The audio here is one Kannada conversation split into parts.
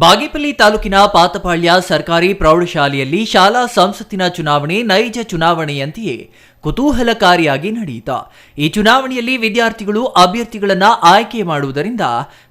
ಬಾಗೇಪಲ್ಲಿ ತಾಲೂಕಿನ ಪಾತಪಾಳ್ಯ ಸರ್ಕಾರಿ ಪ್ರೌಢಶಾಲೆಯಲ್ಲಿ ಶಾಲಾ ಸಂಸತ್ತಿನ ಚುನಾವಣೆ ನೈಜ ಚುನಾವಣೆಯಂತೆಯೇ ಕುತೂಹಲಕಾರಿಯಾಗಿ ನಡೆಯಿತು. ಈ ಚುನಾವಣೆಯಲ್ಲಿ ವಿದ್ಯಾರ್ಥಿಗಳು ಅಭ್ಯರ್ಥಿಗಳನ್ನ ಆಯ್ಕೆ ಮಾಡುವುದರಿಂದ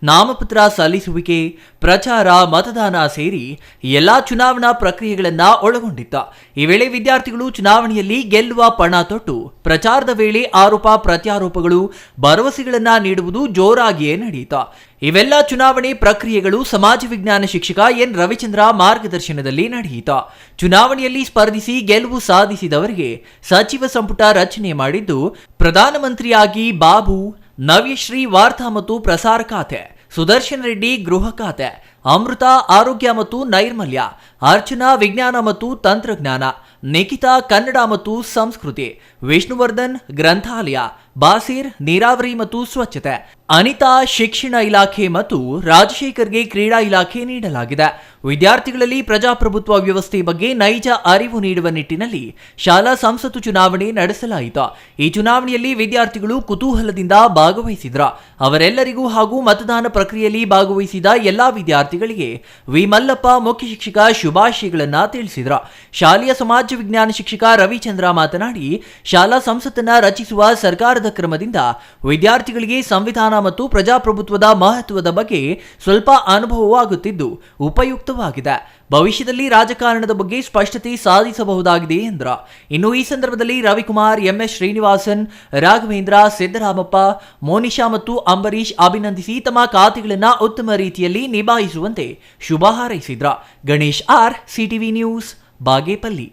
ನಾಮಪತ್ರ ಸಲ್ಲಿಸುವಿಕೆ, ಪ್ರಚಾರ, ಮತದಾನ ಸೇರಿ ಎಲ್ಲಾ ಚುನಾವಣಾ ಪ್ರಕ್ರಿಯೆಗಳನ್ನ ಒಳಗೊಂಡಿತ್ತು. ಈ ವೇಳೆ ವಿದ್ಯಾರ್ಥಿಗಳು ಚುನಾವಣೆಯಲ್ಲಿ ಗೆಲ್ಲುವ ಪಣ ತೊಟ್ಟು ಪ್ರಚಾರದ ವೇಳೆ ಆರೋಪ ಪ್ರತ್ಯಾರೋಪಗಳು, ಭರವಸೆಗಳನ್ನ ನೀಡುವುದು ಜೋರಾಗಿಯೇ ನಡೆಯಿತು. ಇವೆಲ್ಲ ಚುನಾವಣೆ ಪ್ರಕ್ರಿಯೆಗಳು ಸಮಾಜ ವಿಜ್ಞಾನ ಶಿಕ್ಷಕ ಎನ್ ರವಿಚಂದ್ರ ಮಾರ್ಗದರ್ಶನದಲ್ಲಿ ನಡೆಯಿತು. ಚುನಾವಣೆಯಲ್ಲಿ ಸ್ಪರ್ಧಿಸಿ ಗೆಲುವು ಸಾಧಿಸಿದವರಿಗೆ ಸಚಿವ ಸಂಪುಟ ರಚನೆ ಮಾಡಿದ್ದು, ಪ್ರಧಾನಮಂತ್ರಿಯಾಗಿ ಬಾಬು, ನವ್ಯಶ್ರೀ ವಾರ್ತಾ ಮತ್ತು ಪ್ರಸಾರ ಖಾತೆ, ಸುದರ್ಶನ್ ರೆಡ್ಡಿ ಗೃಹ ಖಾತೆ, ಅಮೃತ ಆರೋಗ್ಯ ಮತ್ತು ನೈರ್ಮಲ್ಯ, ಅರ್ಚನಾ ವಿಜ್ಞಾನ ಮತ್ತು ತಂತ್ರಜ್ಞಾನ, ನಿಖಿತಾ ಕನ್ನಡ ಮತ್ತು ಸಂಸ್ಕೃತಿ, ವಿಷ್ಣುವರ್ಧನ್ ಗ್ರಂಥಾಲಯ, ಬಾಸಿರ್ ನೀರಾವರಿ ಮತ್ತು ಸ್ವಚ್ಛತೆ, ಅನಿತಾ ಶಿಕ್ಷಣ ಇಲಾಖೆ ಮತ್ತು ರಾಜಶೇಖರ್ಗೆ ಕ್ರೀಡಾ ಇಲಾಖೆ ನೀಡಲಾಗಿದೆ. ವಿದ್ಯಾರ್ಥಿಗಳಲ್ಲಿ ಪ್ರಜಾಪ್ರಭುತ್ವ ವ್ಯವಸ್ಥೆ ಬಗ್ಗೆ ನೈಜ ಅರಿವು ನೀಡುವ ನಿಟ್ಟಿನಲ್ಲಿ ಶಾಲಾ ಸಂಸತ್ತು ಚುನಾವಣೆ ನಡೆಸಲಾಯಿತು. ಈ ಚುನಾವಣೆಯಲ್ಲಿ ವಿದ್ಯಾರ್ಥಿಗಳು ಕುತೂಹಲದಿಂದ ಭಾಗವಹಿಸಿದ್ರು. ಅವರೆಲ್ಲರಿಗೂ ಹಾಗೂ ಮತದಾನ ಪ್ರಕ್ರಿಯೆಯಲ್ಲಿ ಭಾಗವಹಿಸಿದ ಎಲ್ಲಾ ವಿದ್ಯಾರ್ಥಿಗಳಿಗೆ ವಿ ಮಲ್ಲಪ್ಪ ಮುಖ್ಯ ಶಿಕ್ಷಕ ಶುಭಾಶಯಗಳನ್ನ ತಿಳಿಸಿದ್ರು. ಶಾಲೆಯ ಸಮಾಜ ವಿಜ್ಞಾನ ಶಿಕ್ಷಕ ರವಿಚಂದ್ರ ಮಾತನಾಡಿ, ಶಾಲಾ ಸಂಸತ್ತನ್ನ ರಚಿಸುವ ಸರ್ಕಾರದ ಕ್ರಮದಿಂದ ವಿದ್ಯಾರ್ಥಿಗಳಿಗೆ ಸಂವಿಧಾನ ಮತ್ತು ಪ್ರಜಾಪ್ರಭುತ್ವದ ಮಹತ್ವದ ಬಗ್ಗೆ ಸ್ವಲ್ಪ ಅನುಭವವಾಗುತ್ತಿದ್ದು ಉಪಯುಕ್ತವಾಗಿದೆ. ಭವಿಷ್ಯದಲ್ಲಿ ರಾಜಕಾರಣದ ಬಗ್ಗೆ ಸ್ಪಷ್ಟತೆ ಸಾಧಿಸಬಹುದಾಗಿದೆ ಎಂದರು. ಇನ್ನು ಈ ಸಂದರ್ಭದಲ್ಲಿ ರವಿಕುಮಾರ್, ಎಂಎಸ್ ಶ್ರೀನಿವಾಸನ್, ರಾಘವೇಂದ್ರ, ಸಿದ್ದರಾಮಪ್ಪ, ಮೋನಿಶಾ ಮತ್ತು ಅಂಬರೀಶ್ ಅಭಿನಂದಿಸಿ ತಮ್ಮ ಖಾತೆಗಳನ್ನು ಉತ್ತಮ ರೀತಿಯಲ್ಲಿ ನಿಭಾಯಿಸುವಂತೆ ಶುಭ ಹಾರೈಸಿದ್ರು. Ganesh R, CTV news, Bagepalli.